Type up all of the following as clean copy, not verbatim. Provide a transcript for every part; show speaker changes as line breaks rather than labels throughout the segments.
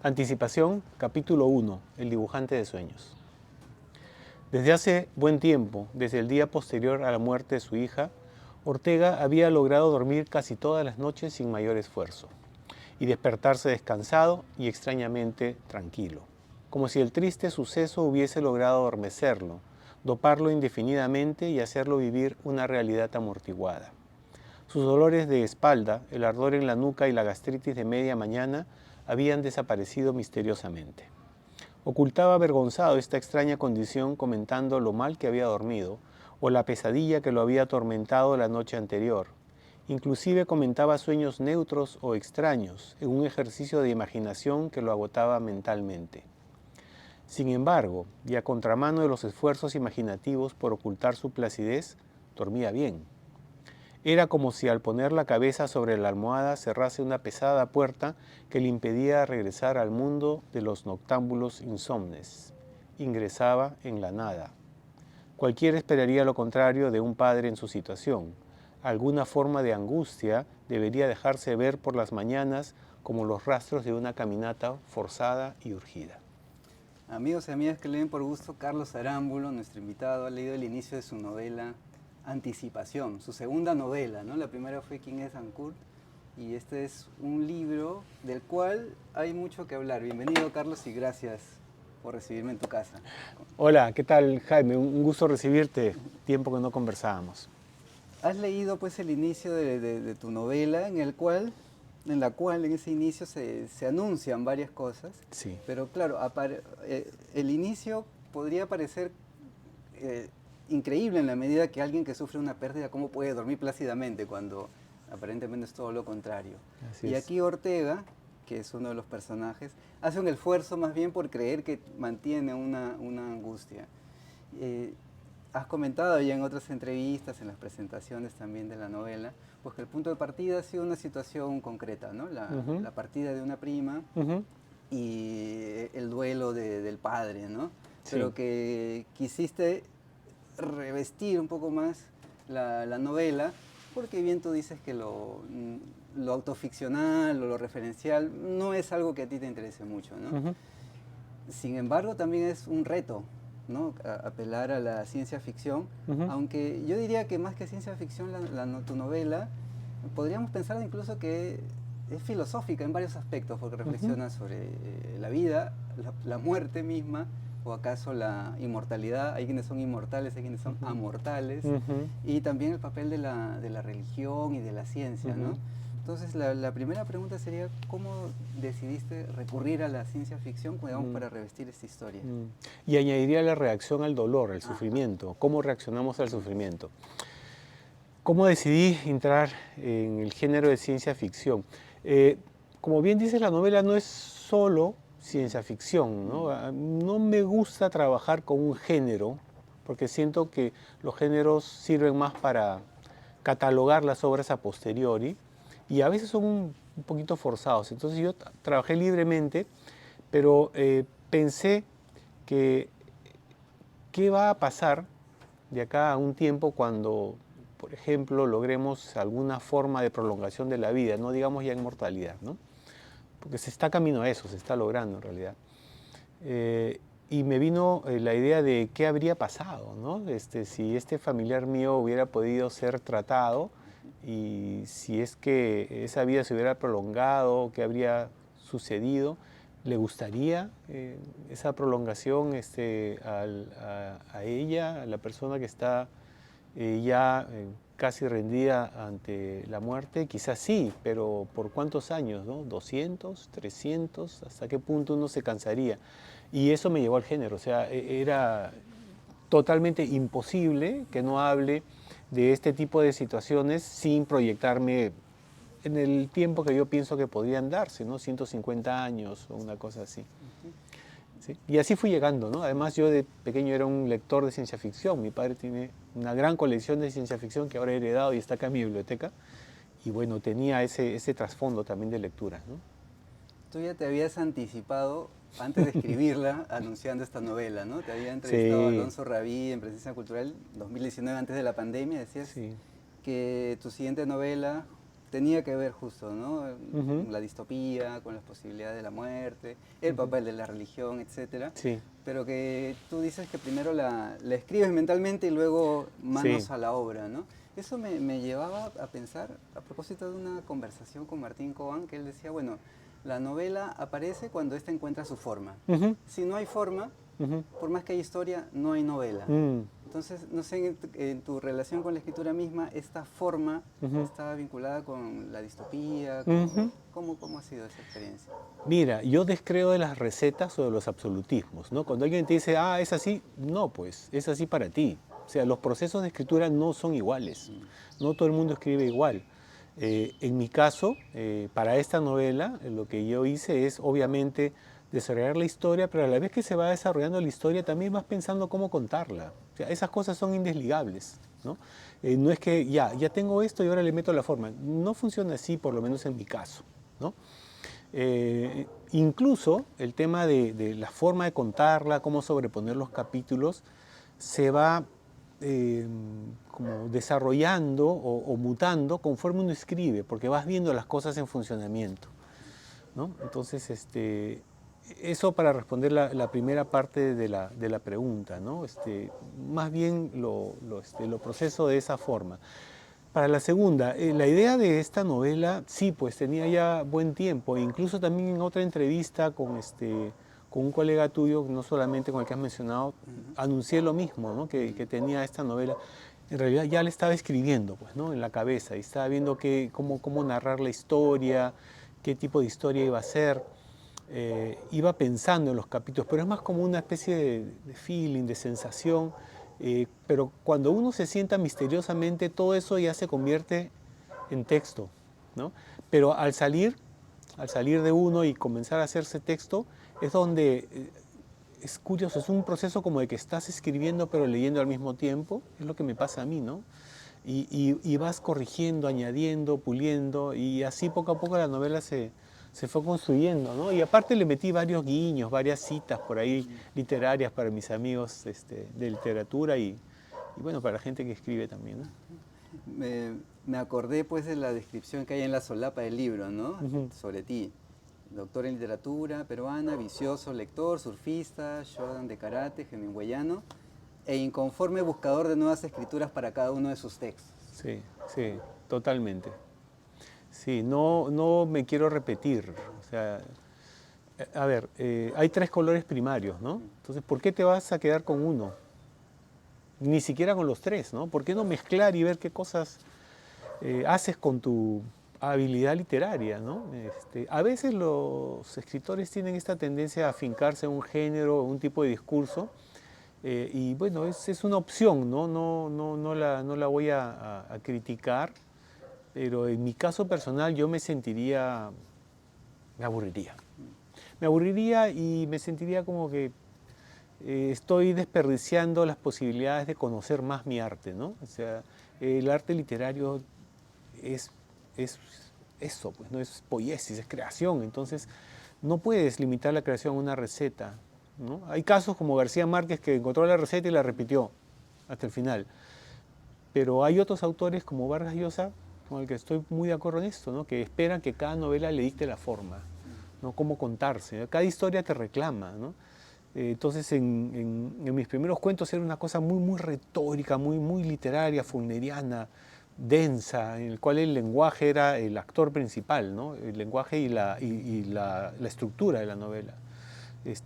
Anticipación, capítulo 1, El dibujante de sueños. Desde hace buen tiempo, desde el día posterior a la muerte de su hija, Ortega había logrado dormir casi todas las noches sin mayor esfuerzo y despertarse descansado y extrañamente tranquilo, como si el triste suceso hubiese logrado adormecerlo, doparlo indefinidamente y hacerlo vivir una realidad amortiguada. Sus dolores de espalda, el ardor en la nuca y la gastritis de media mañana habían desaparecido misteriosamente. Ocultaba avergonzado esta extraña condición comentando lo mal que había dormido o la pesadilla que lo había atormentado la noche anterior. Inclusive comentaba sueños neutros o extraños en un ejercicio de imaginación que lo agotaba mentalmente. Sin embargo, y a contramano de los esfuerzos imaginativos por ocultar su placidez, dormía bien. Era como si al poner la cabeza sobre la almohada cerrase una pesada puerta que le impedía regresar al mundo de los noctámbulos insomnes. Ingresaba en la nada. Cualquiera esperaría lo contrario de un padre en su situación. Alguna forma de angustia debería dejarse ver por las mañanas como los rastros de una caminata forzada y urgida.
Amigos y amigas que leen por gusto, Carlos Arámbulo, nuestro invitado, ha leído el inicio de su novela Anticipación, su segunda novela, ¿no? La primera fue ¿Quién es Ancourt? Y este es un libro del cual hay mucho que hablar. Bienvenido, Carlos, y gracias por recibirme en tu casa.
Hola, ¿qué tal, Jaime? Un gusto recibirte. Tiempo que no conversábamos.
Has leído pues el inicio de tu novela en la cual en ese inicio se anuncian varias cosas,
Sí.
pero claro, el inicio podría parecer increíble en la medida que alguien que sufre una pérdida, ¿cómo puede dormir plácidamente cuando aparentemente es todo lo contrario?
Así
Y
es.
aquí Ortega, que es uno de los personajes, hace un esfuerzo más bien por creer que mantiene una angustia. Has comentado ya en otras entrevistas, en las presentaciones también de la novela, pues que el punto de partida ha sido una situación concreta, ¿no? La partida de una prima y el duelo del padre, ¿no?
Sí.
Pero que quisiste revestir un poco más la novela, porque bien tú dices que lo autoficcional o lo referencial no es algo que a ti te interese mucho, ¿no? Sin embargo, también es un reto, ¿no? Apelar a la ciencia ficción, aunque yo diría que más que ciencia ficción, tu novela, podríamos pensar incluso que es filosófica en varios aspectos, porque reflexiona sobre la vida, la muerte misma, o acaso la inmortalidad. Hay quienes son inmortales, hay quienes son amortales, y también el papel de la religión y de la ciencia, ¿no? Entonces, la primera pregunta sería, ¿cómo decidiste recurrir a la ciencia ficción, digamos, para revestir esta historia?
Y añadiría la reacción al dolor, al sufrimiento. ¿Cómo reaccionamos al sufrimiento? ¿Cómo decidí entrar en el género de ciencia ficción? Como bien dice la novela, no es solo ciencia ficción, ¿no? No me gusta trabajar con un género, porque siento que los géneros sirven más para catalogar las obras a posteriori y a veces son un poquito forzados. Entonces yo trabajé libremente, pero pensé que qué va a pasar de acá a un tiempo cuando, por ejemplo, logremos alguna forma de prolongación de la vida, no digamos ya inmortalidad, ¿no? Porque se está camino a eso, se está logrando en realidad. Y me vino la idea de qué habría pasado, ¿no? Si este familiar mío hubiera podido ser tratado y si es que esa vida se hubiera prolongado, qué habría sucedido. ¿Le gustaría esa prolongación a ella, a la persona que está ya casi rendida ante la muerte? Quizás sí, pero ¿por cuántos años, no? ¿200, 300? ¿Hasta qué punto uno se cansaría? Y eso me llevó al género, o sea, era totalmente imposible que no hable de este tipo de situaciones sin proyectarme en el tiempo que yo pienso que podrían darse, ¿no? 150 años o una cosa así. ¿Sí? Y así fui llegando, ¿no? Además yo de pequeño era un lector de ciencia ficción. Mi padre tiene una gran colección de ciencia ficción que ahora he heredado y está acá en mi biblioteca. Y bueno, tenía ese trasfondo también de lectura, ¿no?
Tú ya te habías anticipado antes de escribirla anunciando esta novela, ¿no? Te había entrevistado
Sí,
Alonso Rabí en Presencia Cultural 2019, antes de la pandemia. Decías
sí.
que tu siguiente novela tenía que ver justo, ¿no?
Ujú.
La distopía, con las posibilidades de la muerte, el papel de la religión, etcétera.
Sí,
Pero que tú dices que primero la escribes mentalmente y luego
sí.
manos a la obra, ¿no? Eso me llevaba a pensar, a propósito de una conversación con Martín Cobán, que él decía, bueno, la novela aparece cuando ésta encuentra su forma.
Ujú,
Si no hay forma,
ujú.
por más que haya historia, no hay novela.
Mm,
Entonces, no sé, en tu relación con la escritura misma, esta forma
ujú,
está vinculada con la distopía,
ujú.
¿cómo ha sido esa experiencia?
Mira, yo descreo de las recetas o de los absolutismos, ¿no? Cuando alguien te dice, ah, es así, no, pues, es así para ti. O sea, los procesos de escritura no son iguales.
Mm.
No todo el mundo escribe igual. En mi caso, para esta novela, lo que yo hice es, obviamente, desarrollar la historia, pero a la vez que se va desarrollando la historia, también vas pensando cómo contarla. O sea, esas cosas son indesligables, ¿no? No es que ya tengo esto y ahora le meto la forma. No funciona así, por lo menos en mi caso, ¿no? Incluso el tema de la forma de contarla, cómo sobreponer los capítulos, se va eh, como desarrollando o mutando conforme uno escribe, porque vas viendo las cosas en funcionamiento, ¿no? Entonces, eso para responder la primera parte de la pregunta, ¿no? Más bien lo proceso de esa forma. Para la segunda, la idea de esta novela, sí, pues tenía ya buen tiempo, e incluso también en otra entrevista con un colega tuyo, no solamente con el que has mencionado,
Ujú.
anuncié lo mismo, ¿no? Que tenía esta novela. En realidad ya la estaba escribiendo, pues, ¿no? En la cabeza, y estaba viendo cómo narrar la historia, qué tipo de historia iba a ser. Iba pensando en los capítulos, pero es más como una especie de feeling, de sensación. Pero cuando uno se sienta misteriosamente, todo eso ya se convierte en texto, ¿no? Pero al salir de uno y comenzar a hacerse texto, es donde es curioso, es un proceso como de que estás escribiendo pero leyendo al mismo tiempo, es lo que me pasa a mí, ¿no? Y vas corrigiendo, añadiendo, puliendo, y así poco a poco la novela se fue construyendo, ¿no? Y aparte le metí varios guiños, varias citas por ahí literarias para mis amigos de literatura y bueno, para la gente que escribe también, ¿no?
Me acordé pues de la descripción que hay en la solapa del libro, ¿no?
Ujú.
Sobre ti. Doctor en literatura peruana, vicioso lector, surfista, shodan de karate, hemingwayano e inconforme buscador de nuevas escrituras para cada uno de sus textos.
Sí, sí, totalmente. Sí, no me quiero repetir. O sea, a ver, hay tres colores primarios, ¿no? Entonces, ¿por qué te vas a quedar con uno? Ni siquiera con los tres, ¿no? ¿Por qué no mezclar y ver qué cosas haces con tu habilidad literaria, ¿no? A veces los escritores tienen esta tendencia a afincarse en un género, un tipo de discurso, y bueno, es una opción, ¿no? No la voy a criticar, pero en mi caso personal yo me aburriría. Me aburriría y me sentiría como que estoy desperdiciando las posibilidades de conocer más mi arte, ¿no? O sea, el arte literario es, es eso, pues no es poiesis, es creación. Entonces, no puedes limitar la creación a una receta, ¿no? Hay casos como García Márquez que encontró la receta y la repitió hasta el final. Pero hay otros autores como Vargas Llosa, con el que estoy muy de acuerdo en esto, ¿no? Que esperan que cada novela le dicte la forma, ¿no? Cómo contarse. Cada historia te reclama, ¿no? Entonces, en mis primeros cuentos era una cosa muy retórica, muy literaria, fulneriana, densa, en el cual el lenguaje era el actor principal, ¿no? El lenguaje la estructura de la novela.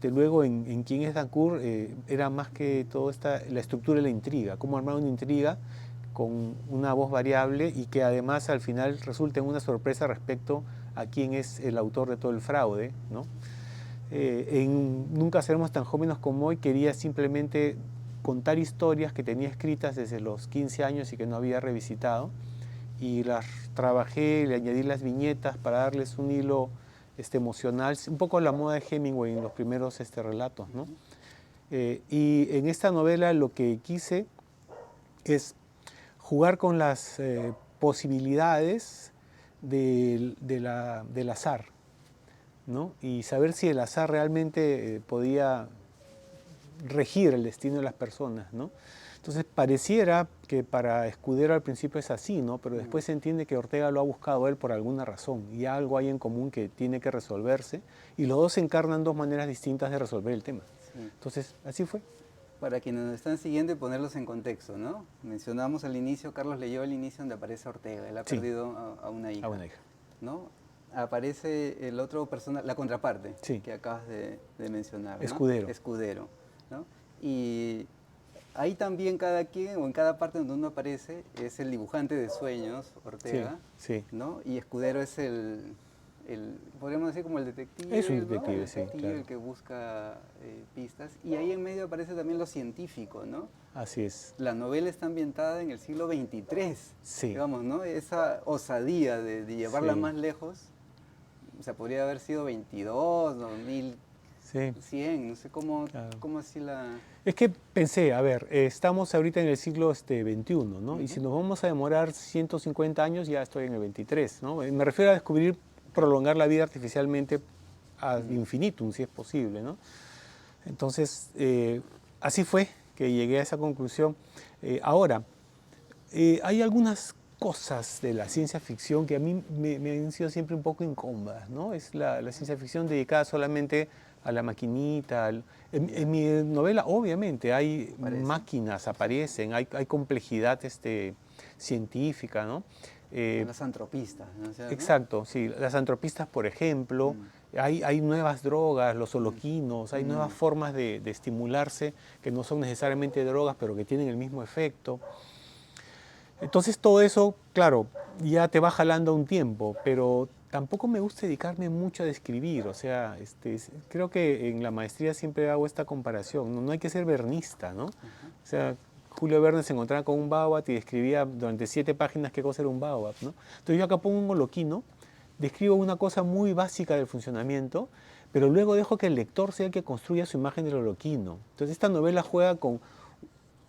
Luego, en Quién es Dancourt era más que todo la estructura de la intriga, cómo armar una intriga con una voz variable y que además al final resulta en una sorpresa respecto a quién es el autor de todo el fraude, ¿no? En Nunca seremos tan jóvenes como hoy quería simplemente contar historias que tenía escritas desde los 15 años y que no había revisitado y las trabajé, le añadí las viñetas para darles un hilo emocional, un poco la moda de Hemingway en los primeros relatos, ¿no? Y en esta novela lo que quise es jugar con las posibilidades del azar, ¿no? Y saber si el azar realmente podía regir el destino de las personas, ¿no? Entonces pareciera que para Escudero al principio es así, ¿no? Pero después se entiende que Ortega lo ha buscado a él por alguna razón y algo hay en común que tiene que resolverse y los dos encarnan dos maneras distintas de resolver el tema.
Sí.
Entonces, así fue.
Para quienes nos están siguiendo y ponerlos en contexto, ¿no? Mencionamos al inicio, Carlos leyó el inicio donde aparece Ortega, él ha
Sí.
perdido a una hija.
A una hija.
¿No? Aparece el otro personaje, la contraparte
Sí.
que acabas de mencionar, ¿no?
Escudero.
Escudero, ¿no? Y ahí también cada quien, o en cada parte donde uno aparece, es el dibujante de sueños, Ortega,
Sí, sí.
¿no? Y Escudero es podríamos decir como el detective,
Es un
¿no?
detective,
El
sí,
detective,
claro.
el que busca pistas. Y ahí en medio aparece también lo científico, ¿no?
Así es.
La novela está ambientada en el siglo XXIII,
Sí.
digamos, ¿no? Esa osadía de llevarla
Sí.
más lejos, o sea, podría haber sido 22, 2100,
Sí.
no sé cómo,
Claro.
cómo así la...
Es que pensé, a ver, estamos ahorita en el siglo XXI, ¿no? Y
Ujú.
si nos vamos a demorar 150 años, ya estoy en el 23, ¿no? Me refiero a descubrir, prolongar la vida artificialmente ad infinitum, si es posible, ¿no? Entonces, así fue que llegué a esa conclusión. Ahora, hay algunas cosas de la ciencia ficción que a mí me han sido siempre un poco incómodas, ¿no? Es la ciencia ficción dedicada solamente a la maquinita. En mi novela, obviamente, hay
Parece.
máquinas, aparecen, hay complejidad científica, ¿no?
Son las antropistas, ¿no es cierto?
Exacto, sí. Las antropistas, por ejemplo, hay nuevas drogas, los holoquinos, hay nuevas formas de estimularse que no son necesariamente drogas, pero que tienen el mismo efecto. Entonces todo eso, claro, ya te va jalando un tiempo, pero tampoco me gusta dedicarme mucho a describir, o sea, creo que en la maestría siempre hago esta comparación, no hay que ser vernista, ¿no? O sea, Julio Verne se encontraba con un baobab y describía durante 7 páginas qué cosa era un baobab, ¿no? Entonces yo acá pongo un holoquino, describo una cosa muy básica del funcionamiento, pero luego dejo que el lector sea el que construya su imagen del holoquino. Entonces esta novela juega con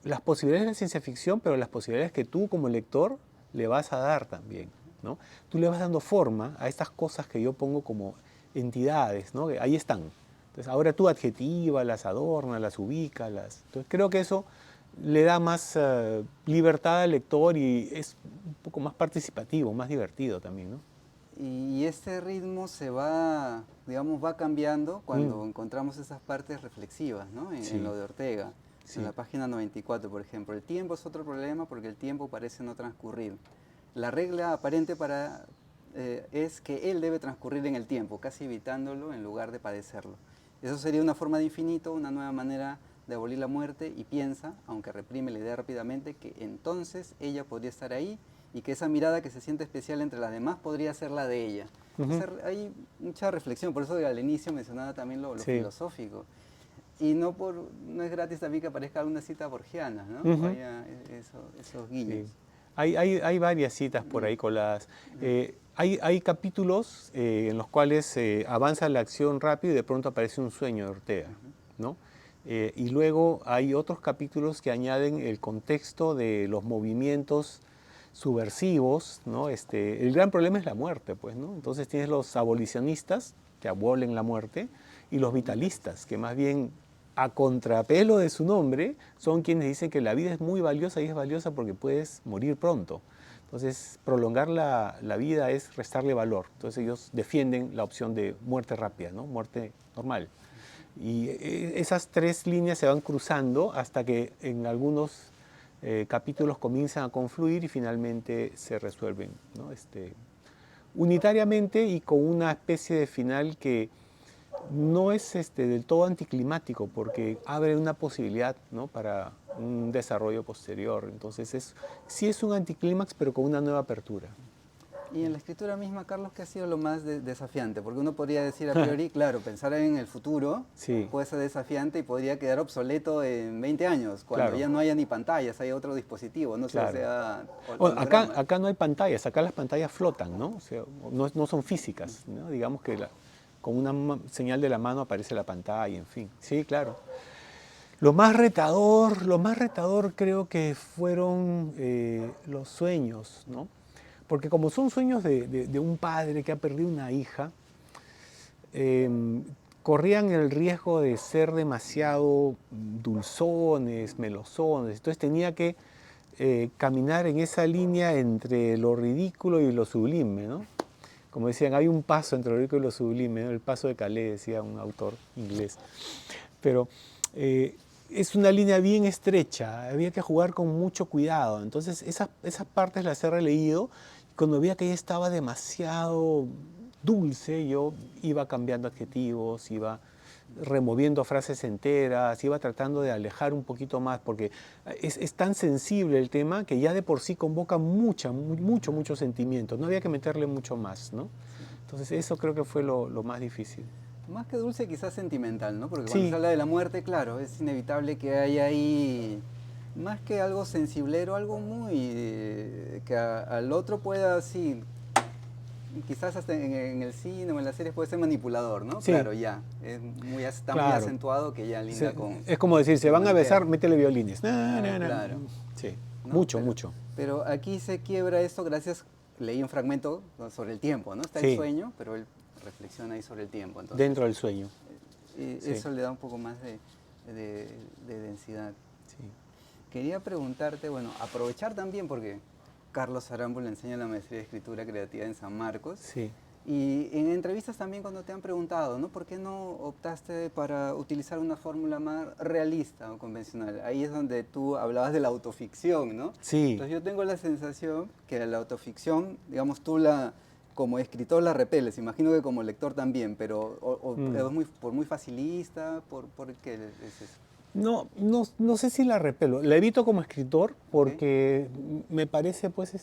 las posibilidades de la ciencia ficción, pero las posibilidades que tú como lector le vas a dar también, ¿no? Tú le vas dando forma a estas cosas que yo pongo como entidades, ¿no? Que ahí están. Entonces ahora tú adjetivas, las adornas, las ubicas, Entonces creo que eso le da más libertad al lector y es un poco más participativo, más divertido también, ¿no?
Y este ritmo se va, digamos, va cambiando cuando encontramos esas partes reflexivas, ¿no?
Sí.
En lo de Ortega,
Sí.
en la página 94, por ejemplo. El tiempo es otro problema porque el tiempo parece no transcurrir. La regla aparente es que él debe transcurrir en el tiempo, casi evitándolo en lugar de padecerlo. Eso sería una forma de infinito, una nueva manera de abolir la muerte, y piensa, aunque reprime la idea rápidamente, que entonces ella podría estar ahí y que esa mirada que se siente especial entre las demás podría ser la de ella. O sea, hay mucha reflexión, por eso al inicio mencionaba también lo
Sí.
filosófico. Y no es gratis también que aparezca alguna cita borgiana, ¿no? Vaya esos guiños.
Sí. Hay varias citas por ahí coladas. Hay capítulos en los cuales avanza la acción rápido y de pronto aparece un sueño de Ortega, ¿no? Y luego hay otros capítulos que añaden el contexto de los movimientos subversivos, ¿no? El gran problema es la muerte, pues, ¿no? Entonces tienes los abolicionistas que abolen la muerte y los vitalistas que más bien a contrapelo de su nombre son quienes dicen que la vida es muy valiosa y es valiosa porque puedes morir pronto. Entonces prolongar la vida es restarle valor. Entonces ellos defienden la opción de muerte rápida, ¿no? Muerte normal. Y esas 3 líneas se van cruzando hasta que en algunos capítulos comienzan a confluir y finalmente se resuelven, ¿no? Unitariamente y con una especie de final que no es del todo anticlimático porque abre una posibilidad, ¿no? Para un desarrollo posterior. Entonces sí es un anticlímax pero con una nueva apertura.
Y en la escritura misma, Carlos, ¿qué ha sido lo más desafiante? Porque uno podría decir a priori, claro, pensar en el futuro
Sí.
puede ser desafiante y podría quedar obsoleto en 20 años, cuando
Claro.
ya no haya ni pantallas, hay otro dispositivo, no sé,
Claro.
sea
Bueno,
holograma.
acá no hay pantallas, acá las pantallas flotan, ¿no? O sea, no son físicas, ¿no? Digamos que con una señal de la mano aparece la pantalla, en fin. Sí, claro. Lo más retador creo que fueron los sueños, ¿no? Porque como son sueños de un padre que ha perdido una hija, corrían el riesgo de ser demasiado dulzones, melosones. Entonces tenía que caminar en esa línea entre lo ridículo y lo sublime, ¿no? Como decían, hay un paso entre lo ridículo y lo sublime, ¿no? El paso de Calais, decía un autor inglés. Pero es una línea bien estrecha, había que jugar con mucho cuidado. Entonces esas partes las he releído. Cuando veía que ella estaba demasiado dulce, yo iba cambiando adjetivos, iba removiendo frases enteras, iba tratando de alejar un poquito más, porque es tan sensible el tema que ya de por sí convoca mucho sentimiento. No había que meterle mucho más, ¿no?
Sí.
Entonces eso creo que fue lo más difícil.
Más que dulce, quizás sentimental, ¿no? Porque cuando se
Sí,
habla de la muerte, claro, es inevitable que haya ahí, más que algo sensiblero, algo muy, que al otro pueda, sí, quizás hasta en el cine o en las series puede ser manipulador, ¿no?
sí,
Claro, ya, está muy
claro.
acentuado que ya linda
Es como decir, se
con
van a besar,
Walter.
métele violines. Na, na, na.
Claro,
Sí,
¿no?
mucho.
Pero aquí se quiebra esto gracias, leí un fragmento sobre el tiempo, ¿no? Está el
Sí,
sueño, pero él reflexiona ahí sobre el tiempo, entonces
dentro del sueño. Sí,
eso le da un poco más de densidad.
sí,
Quería preguntarte, bueno, aprovechar también porque Carlos Arámbula enseña la maestría de escritura creativa en San Marcos.
sí.
Y en entrevistas también cuando te han preguntado, ¿no? ¿Por qué no optaste para utilizar una fórmula más realista o convencional? Ahí es donde tú hablabas de la autoficción, ¿no?
Sí,
Entonces yo tengo la sensación que la autoficción, digamos, como escritor la repeles, imagino que como lector también, pero
mm.
es por muy facilista, ¿por qué es eso?
No sé si la repelo. La evito como escritor
¿Ok?
porque me parece, pues,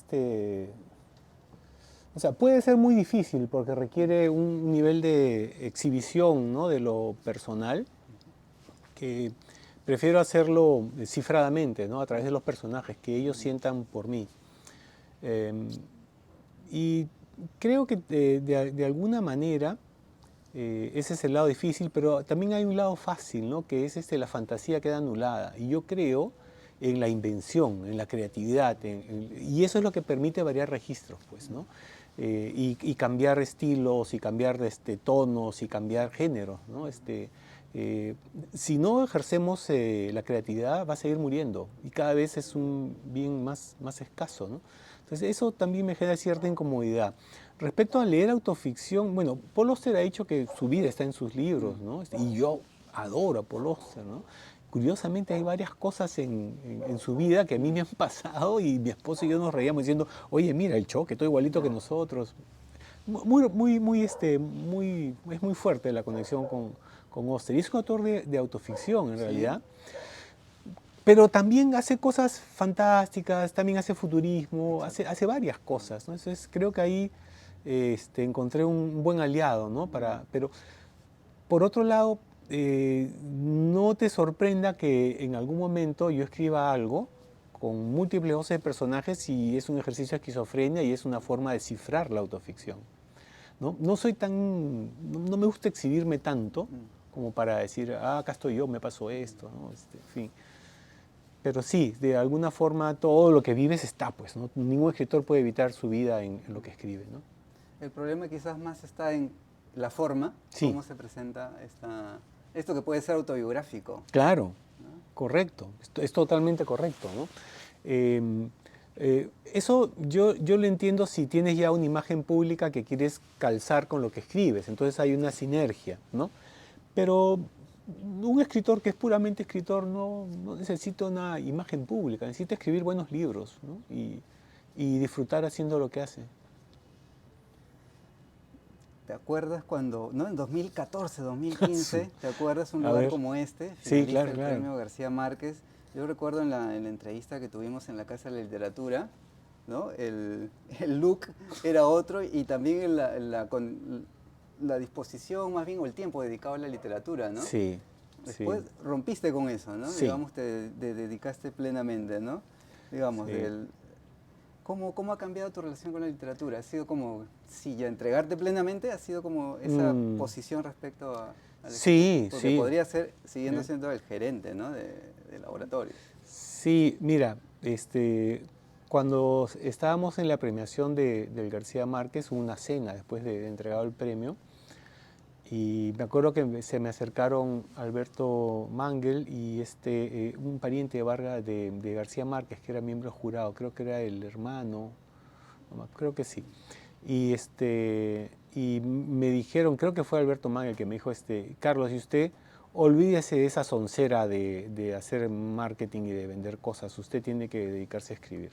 o sea, puede ser muy difícil porque requiere un nivel de exhibición, ¿no? De lo personal, que prefiero hacerlo cifradamente, ¿no? A través de los personajes, que ellos sientan por mí. Eh, y creo que de alguna manera ese es el lado difícil, pero también hay un lado fácil, ¿no? Que es la fantasía queda anulada. Y yo creo en la invención, en la creatividad, y eso es lo que permite variar registros, pues, ¿no? Y cambiar estilos, y cambiar tonos, y cambiar géneros, ¿no? Si no ejercemos la creatividad, va a seguir muriendo, y cada vez es un bien más escaso, ¿no? Entonces eso también me genera cierta incomodidad. Respecto a leer autoficción, bueno, Paul Auster ha dicho que su vida está en sus libros, ¿no? Y yo adoro a Paul Auster, ¿no? Curiosamente hay varias cosas en su vida que a mí me han pasado y mi esposo y yo nos reíamos diciendo, oye, mira, el choque, todo igualito que nosotros. Es muy fuerte la conexión con Auster. Y es un autor de autoficción, en
Sí.
realidad, pero también hace cosas fantásticas, también hace futurismo,
Exacto.
hace varias cosas, ¿no? Entonces creo que ahí encontré un buen aliado, ¿no? Pero por otro lado, no te sorprenda que en algún momento yo escriba algo con múltiples voces de personajes y es un ejercicio de esquizofrenia y es una forma de cifrar la autoficción, ¿no? No me gusta exhibirme tanto
Mm.
como para decir, acá estoy yo, me pasó esto, ¿no? En fin. Pero sí, de alguna forma todo lo que vives está, pues, ¿no? Ningún escritor puede evitar su vida en lo que escribe, ¿no?
El problema quizás más está en la forma,
Sí,
cómo se presenta esto que puede ser autobiográfico,
claro,
¿no?
correcto, es totalmente correcto, ¿no? Eh, eso yo lo entiendo si tienes ya una imagen pública que quieres calzar con lo que escribes, entonces hay una sinergia, ¿no? Pero un escritor que es puramente escritor no necesita una imagen pública, necesita escribir buenos libros, ¿no? Y disfrutar haciendo lo que hace.
¿Te acuerdas cuando, no, en 2014,
Su-
2015, te acuerdas un
A
lugar
ver,
como este,
sí,
finalista
claro,
del
claro.
premio García Márquez? Yo recuerdo en la entrevista que tuvimos en la Casa de la Literatura, ¿no? El look era otro y también con la disposición más bien o el tiempo dedicado a la literatura, ¿no?
Sí, sí,
Después rompiste con eso, ¿no?
sí,
Digamos, te dedicaste plenamente, ¿no? Digamos,
sí.
¿cómo ha cambiado tu relación con la literatura? ¿Ha sido como, sí, ya entregarte plenamente, ha sido como esa
Mm,
posición respecto a la escritura?
sí,
Porque
sí.
podría ser, siguiendo
eh,
siendo el gerente, ¿no? De laboratorio.
Sí, mira, cuando estábamos en la premiación del García Márquez, hubo una cena después de entregado el premio, Y me acuerdo que se me acercaron Alberto Mangel y un pariente de Vargas, de García Márquez, que era miembro del jurado, creo que era el hermano, creo que sí. Y me dijeron, creo que fue Alberto Mangel que me dijo, Carlos, ¿y usted? Olvídese de esa soncera de hacer marketing y de vender cosas, usted tiene que dedicarse a escribir.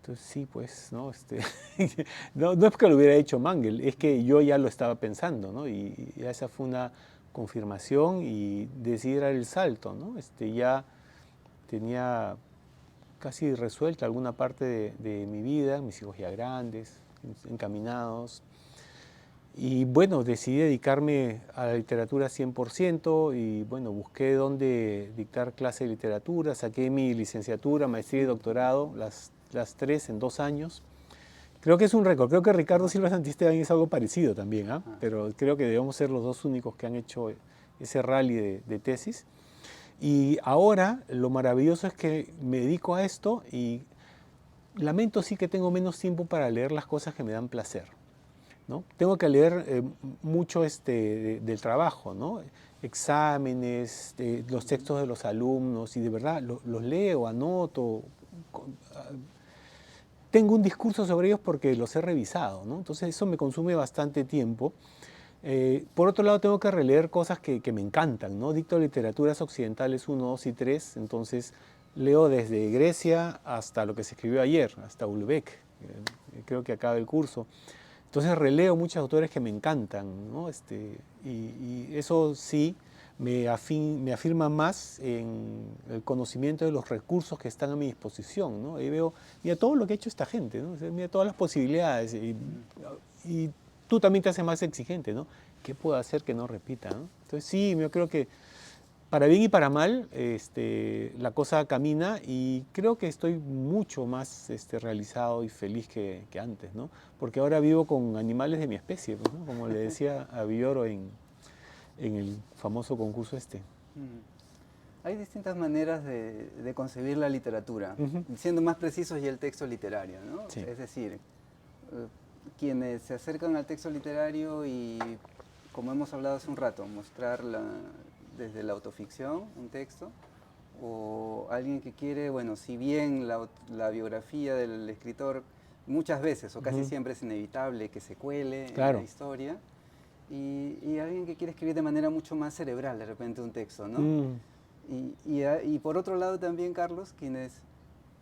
Entonces sí, pues, ¿no? No es que lo hubiera hecho Mangel, es que yo ya lo estaba pensando, ¿no? Y esa fue una confirmación y decidí dar el salto, ¿no? Ya tenía casi resuelta alguna parte de mi vida, mis hijos ya grandes, encaminados. Y bueno, decidí dedicarme a la literatura 100% y bueno, busqué dónde dictar clase de literatura, saqué mi licenciatura, maestría y doctorado, las tres en 2 años. Creo que es un récord, creo que Ricardo Silva Santisteban es algo parecido también, ¿eh? Pero creo que debemos ser los 2 únicos que han hecho ese rally de tesis. Y ahora lo maravilloso es que me dedico a esto y lamento sí que tengo menos tiempo para leer las cosas que me dan placer, ¿no? Tengo que leer mucho del trabajo, ¿no? Exámenes, los textos de los alumnos y de verdad los leo, anoto. Tengo un discurso sobre ellos porque los he revisado, ¿no? Entonces eso me consume bastante tiempo. Por otro lado, tengo que releer cosas que me encantan, ¿no? Dicto literaturas occidentales 1, 2 y 3, entonces leo desde Grecia hasta lo que se escribió ayer, hasta Ulbeck, creo que acaba el curso. Entonces releo muchos autores que me encantan, ¿no? Y eso sí me afirma más en el conocimiento de los recursos que están a mi disposición, ¿no? Ahí veo, mira todo lo que ha hecho esta gente, ¿no? Mira todas las posibilidades y tú también te haces más exigente, ¿no? ¿Qué puedo hacer que no repita, ¿no? Entonces sí, yo creo que para bien y para mal, la cosa camina y creo que estoy mucho más realizado y feliz que antes, ¿no? Porque ahora vivo con animales de mi especie, pues, ¿no? Como le decía a Villoro en el famoso concurso
Hay distintas maneras de concebir la literatura,
Uh-huh.
siendo más precisos y el texto literario, ¿no?
Sí.
Es decir, quienes se acercan al texto literario y, como hemos hablado hace un rato, mostrar desde la autoficción un texto, o alguien que quiere, bueno, si bien la biografía del escritor muchas veces o casi
Uh-huh.
siempre es inevitable que se cuele
Claro.
en la historia, y alguien que quiere escribir de manera mucho más cerebral de repente un texto, ¿no?
Mm.
Y por otro lado también, Carlos, quienes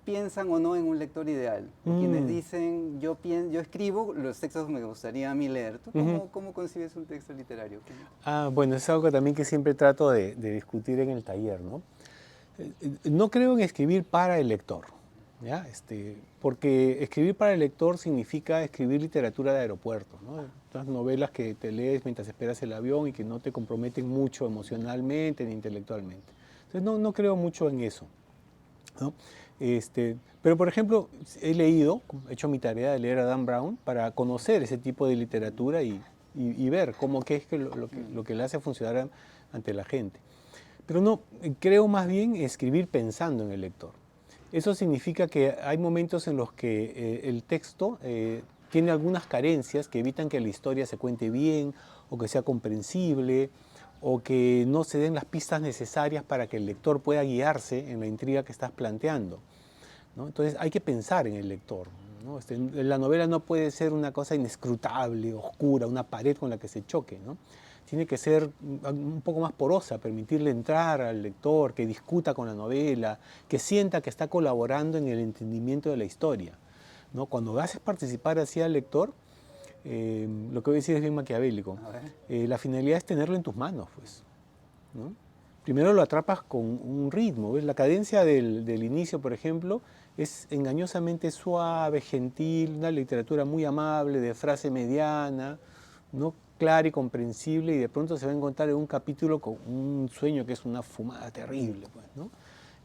piensan o no en un lector ideal, o quienes dicen, yo escribo los textos que me gustaría a mí leer. ¿Tú cómo concibes un texto literario?
Bueno, es algo también que siempre trato de discutir en el taller, ¿no? No creo en escribir para el lector, ¿ya? Porque escribir para el lector significa escribir literatura de aeropuerto, ¿no? Estas novelas que te lees mientras esperas el avión y que no te comprometen mucho emocionalmente ni intelectualmente. Entonces no creo mucho en eso, ¿no? Pero por ejemplo, he hecho mi tarea de leer a Dan Brown para conocer ese tipo de literatura y ver qué es lo que le hace funcionar ante la gente. Pero no, creo más bien escribir pensando en el lector. Eso significa que hay momentos en los que el texto tiene algunas carencias que evitan que la historia se cuente bien o que sea comprensible o que no se den las pistas necesarias para que el lector pueda guiarse en la intriga que estás planteando, ¿no? Entonces hay que pensar en el lector, ¿no? La novela no puede ser una cosa inescrutable, oscura, una pared con la que se choque, ¿no? Tiene que ser un poco más porosa, permitirle entrar al lector, que discuta con la novela, que sienta que está colaborando en el entendimiento de la historia, ¿no? Cuando haces participar así al lector, lo que voy a decir es bien maquiavélico. La finalidad es tenerlo en tus manos, pues, ¿no? Primero lo atrapas con un ritmo, ¿ves? La cadencia del inicio, por ejemplo, es engañosamente suave, gentil, una literatura muy amable, de frase mediana, ¿no? Clara y comprensible, y de pronto se va a encontrar en un capítulo con un sueño que es una fumada terrible, pues, ¿no?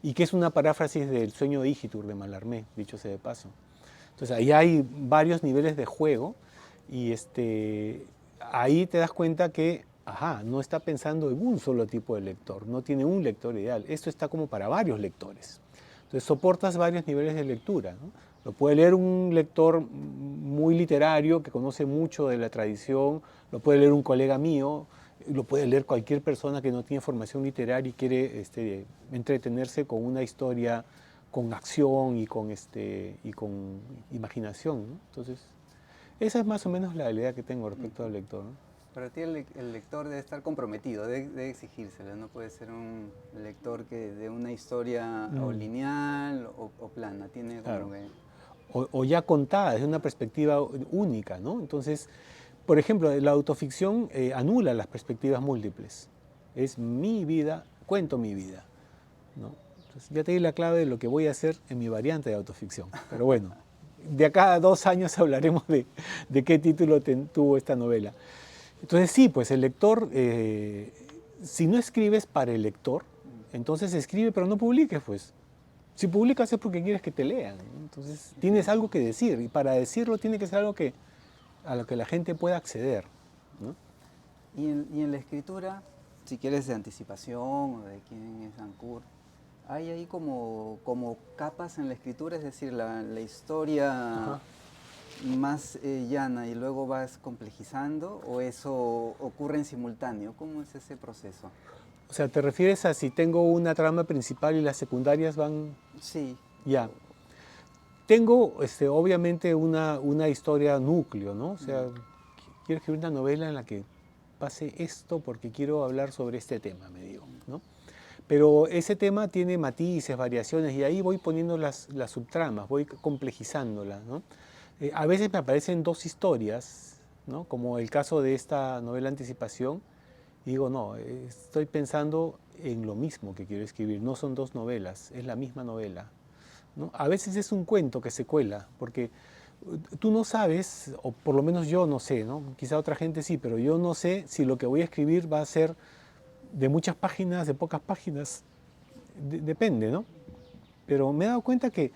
Y que es una paráfrasis del sueño de Igitur de Mallarmé, dicho sea de paso. Entonces ahí hay varios niveles de juego y ahí te das cuenta que, no está pensando en un solo tipo de lector, no tiene un lector ideal, esto está como para varios lectores. Entonces soportas varios niveles de lectura, ¿no? Lo puede leer un lector muy literario que conoce mucho de la tradición, lo puede leer un colega mío, lo puede leer cualquier persona que no tiene formación literaria y quiere entretenerse con una historia con acción y con imaginación, ¿no? Entonces, esa es más o menos la idea que tengo respecto al lector, ¿no?
Para ti el lector debe estar comprometido, debe exigírselo, no puede ser un lector que de una historia o lineal o plana, tiene como
Claro.
que...
O ya contada desde una perspectiva única, ¿no? Entonces, por ejemplo, la autoficción anula las perspectivas múltiples. Es mi vida, cuento mi vida, ¿no? Entonces, ya te di la clave de lo que voy a hacer en mi variante de autoficción. Pero bueno, de acá a 2 años hablaremos de qué título tuvo esta novela. Entonces sí, pues el lector, si no escribes para el lector, entonces escribe pero no publiques, pues. Si publicas es porque quieres que te lean, ¿no? Entonces tienes algo que decir y para decirlo tiene que ser algo a lo que la gente pueda acceder, ¿no?
Y en la escritura, si quieres de anticipación o de quién es Ancourt, hay ahí como capas en la escritura, es decir, la historia
Ajá.
más llana y luego vas complejizando, o eso ocurre en simultáneo. ¿Cómo es ese proceso?
O sea, ¿te refieres a si tengo una trama principal y las secundarias van
Sí.
ya? Tengo obviamente una historia núcleo, ¿no? O sea, quiero escribir una novela en la que pase esto porque quiero hablar sobre este tema, me digo, ¿no? Pero ese tema tiene matices, variaciones, y ahí voy poniendo las subtramas, voy complejizándolas, ¿no? A veces me aparecen 2 historias, ¿no? Como el caso de esta novela Anticipación, y digo, no, estoy pensando en lo mismo que quiero escribir, no son 2 novelas, es la misma novela, ¿no? A veces es un cuento que se cuela, porque tú no sabes, o por lo menos yo no sé, ¿no? Quizá otra gente sí, pero yo no sé si lo que voy a escribir va a ser de muchas páginas, de pocas páginas, depende, ¿no? Pero me he dado cuenta que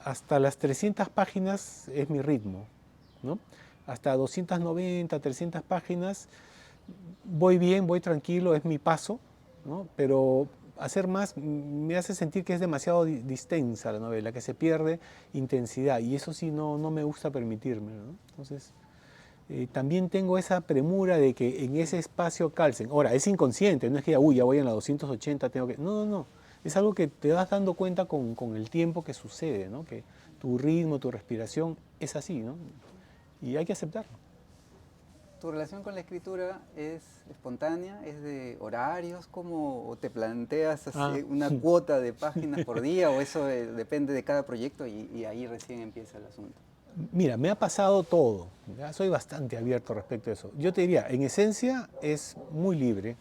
hasta las 300 páginas es mi ritmo, ¿no? Hasta 290, 300 páginas voy bien, voy tranquilo, es mi paso, ¿no? Pero hacer más me hace sentir que es demasiado distensa la novela, que se pierde intensidad y eso sí no me gusta permitirme, ¿no? Entonces, también tengo esa premura de que en ese espacio calcen. Ahora, es inconsciente, no es que uy, ya voy en la 280, tengo que... No, no, no. Es algo que te vas dando cuenta con el tiempo que sucede, ¿no? Que tu ritmo, tu respiración es así, ¿no? Y hay que aceptarlo.
¿Tu relación con la escritura es espontánea? ¿Es de horarios? ¿Cómo o te planteas
Ah,
así una cuota de páginas por día? ¿O eso depende de cada proyecto y ahí recién empieza el asunto?
mira, me ha pasado todo. ¿Ya? Soy bastante abierto respecto a eso. Yo te diría, en esencia es muy libre,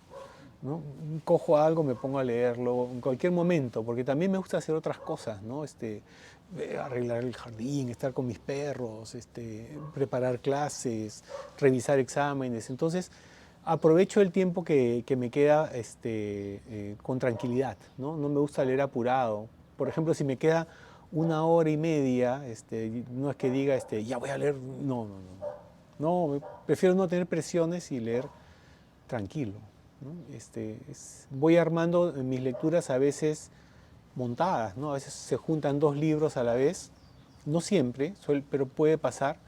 ¿no? Cojo algo, me pongo a leerlo en cualquier momento, porque también me gusta hacer otras cosas, ¿no? Arreglar el jardín, estar con mis perros, preparar clases, revisar exámenes. Entonces, aprovecho el tiempo que me queda con tranquilidad, ¿no? No me gusta leer apurado. Por ejemplo, si me queda 1 hora y media, no es que diga, ya voy a leer, no, no, no. No, prefiero no tener presiones y leer tranquilo, ¿no? Voy armando mis lecturas a veces montadas, ¿no? A veces se juntan 2 libros a la vez, no siempre, pero puede pasar.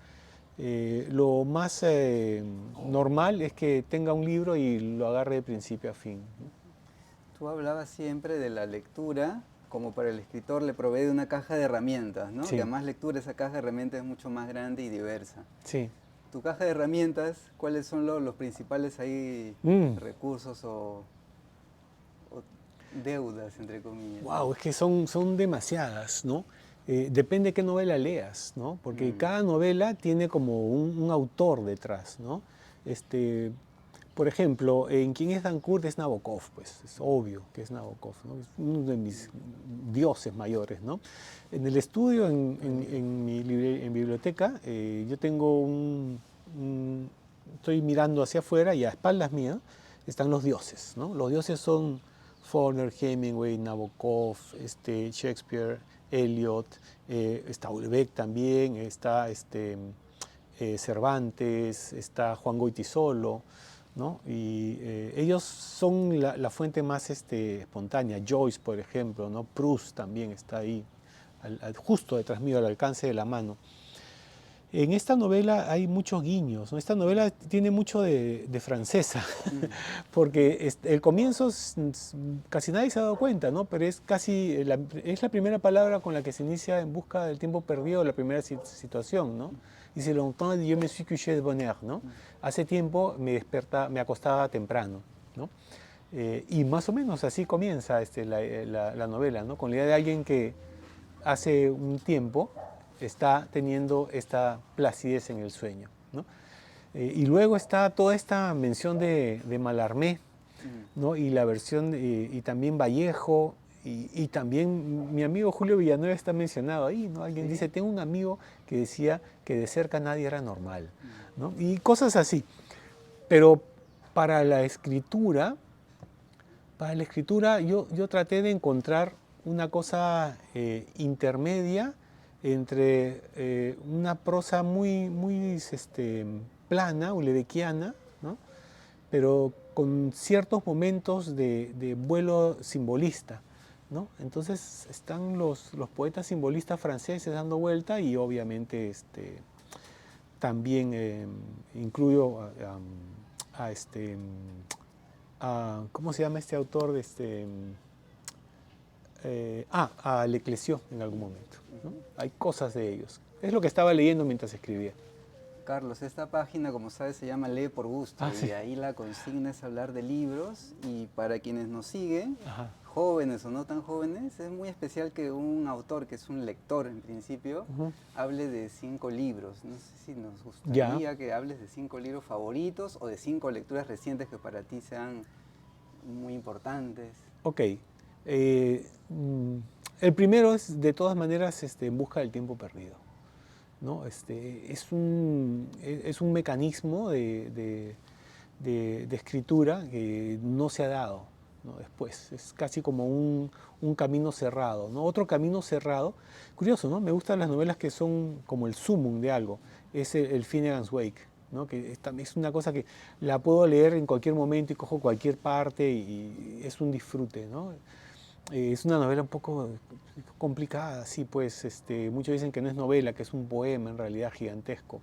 Lo más normal es que tenga un libro y lo agarre de principio a fin, ¿no?
Tú hablabas siempre de la lectura como para el escritor le provee de una caja de herramientas, ¿no? Que a
Sí,
más lectura esa caja de herramientas es mucho más grande y diversa.
sí.
Tu caja de herramientas, ¿cuáles son los principales ahí recursos o deudas, entre comillas?
Wow, es que son demasiadas, ¿no? Depende qué novela leas, ¿no? Porque
Mm.
cada novela tiene como un autor detrás, ¿no? Este, por ejemplo, en Quién es Dancourt es Nabokov, pues es obvio que es Nabokov, ¿no? Es uno de mis dioses mayores, ¿no? En el estudio, en mi biblioteca, yo tengo estoy mirando hacia afuera y a espaldas mías están los dioses, ¿no? Los dioses son Faulkner, Hemingway, Nabokov, Shakespeare, Eliot, está Houellebecq también, está Cervantes, está Juan Goytisolo, ¿no? Y ellos son la fuente más espontánea. Joyce, por ejemplo, ¿no? Proust también está ahí, justo detrás mío, al alcance de la mano. En esta novela hay muchos guiños, ¿no? Esta novela tiene mucho de francesa, porque el comienzo casi nadie se ha dado cuenta, ¿no? Pero es casi es la primera palabra con la que se inicia En busca del tiempo perdido, la primera situación, ¿no? Dice longtemps je me suis couché de bonne heure, ¿no? Hace tiempo me acostaba temprano, ¿no? Y más o menos así comienza la novela, ¿no? Con la idea de alguien que hace un tiempo está teniendo esta placidez en el sueño, ¿no? Y luego está toda esta mención de Mallarmé, ¿no? Y la versión, y también Vallejo, y también mi amigo Julio Villanueva está mencionado ahí, ¿no? Alguien dice, tengo un amigo que decía que de cerca nadie era normal, ¿no? Y cosas así. Pero para la escritura yo traté de encontrar una cosa intermedia entre una prosa muy plana, ulebeckiana, ¿no? Pero con ciertos momentos de vuelo simbolista, ¿no? Entonces están los poetas simbolistas franceses dando vuelta y obviamente también incluyo ¿cómo se llama este autor a Leclésio en algún momento, ¿no? Hay cosas de ellos. Es lo que estaba leyendo mientras escribía.
Carlos, esta página, como sabes, se llama Lee por Gusto, y
sí.
ahí la consigna es hablar de libros, y para quienes nos siguen,
Ajá.
jóvenes o no tan jóvenes, es muy especial que un autor, que es un lector en principio, hable de 5 libros. No sé si nos gustaría que hables de 5 libros favoritos o de 5 lecturas recientes que para ti sean muy importantes.
Ok. El primero es, de todas maneras, En busca del tiempo perdido, ¿no? Es un mecanismo de escritura que no se ha dado, ¿no? Después. Es casi como un camino cerrado, ¿no? Otro camino cerrado, curioso, ¿no? Me gustan las novelas que son como el sumum de algo, es el Finnegan's Wake, ¿no? Que es una cosa que la puedo leer en cualquier momento y cojo cualquier parte y es un disfrute, ¿no? Es una novela un poco complicada, sí, pues muchos dicen que no es novela, que es un poema en realidad gigantesco,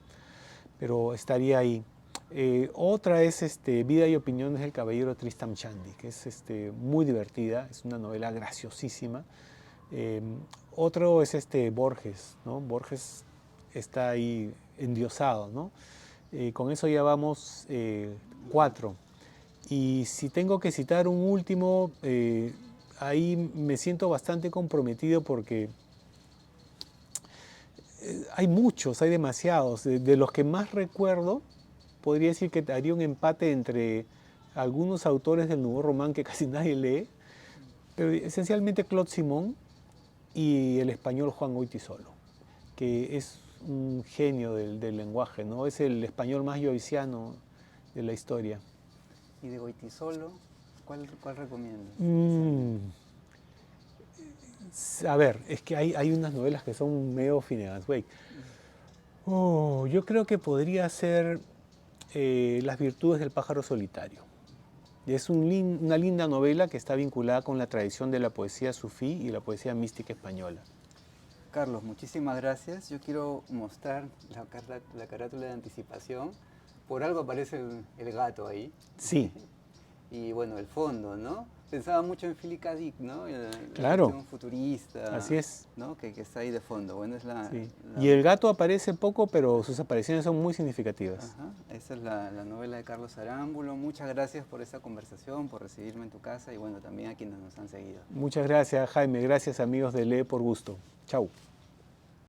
pero estaría ahí. Otra es Vida y opiniones del caballero Tristram Shandy, que es muy divertida, es una novela graciosísima. Otro es Borges, ¿no? Borges está ahí endiosado, ¿no? Con eso ya vamos 4. Y si tengo que citar un último, ahí me siento bastante comprometido porque hay muchos, hay demasiados. De los que más recuerdo, podría decir que haría un empate entre algunos autores del Nuevo Román que casi nadie lee, pero esencialmente Claude Simon y el español Juan Goytisolo, que es un genio del lenguaje, ¿no? Es el español más joyciano de la historia.
¿Y de Goytisolo, cuál recomiendas?
A ver, es que hay unas novelas que son medio Finnegan's Wake. Yo creo que podría ser Las virtudes del pájaro solitario. Es una linda novela que está vinculada con la tradición de la poesía sufí y la poesía mística española.
Carlos, muchísimas gracias. Yo quiero mostrar la carátula de anticipación. Por algo aparece el gato ahí.
Sí.
Y bueno, el fondo, ¿no? Pensaba mucho en Philip K. Dick, ¿no?
Claro.
La futurista.
Así es.
¿No? Que está ahí de fondo. Bueno, es
sí. Y el gato aparece poco, pero sus apariciones son muy significativas.
Ajá. Esa es la novela de Carlos Arámbulo. Muchas gracias por esta conversación, por recibirme en tu casa y bueno, también a quienes nos han seguido.
Muchas gracias, Jaime. Gracias, amigos de Lee por Gusto. Chau.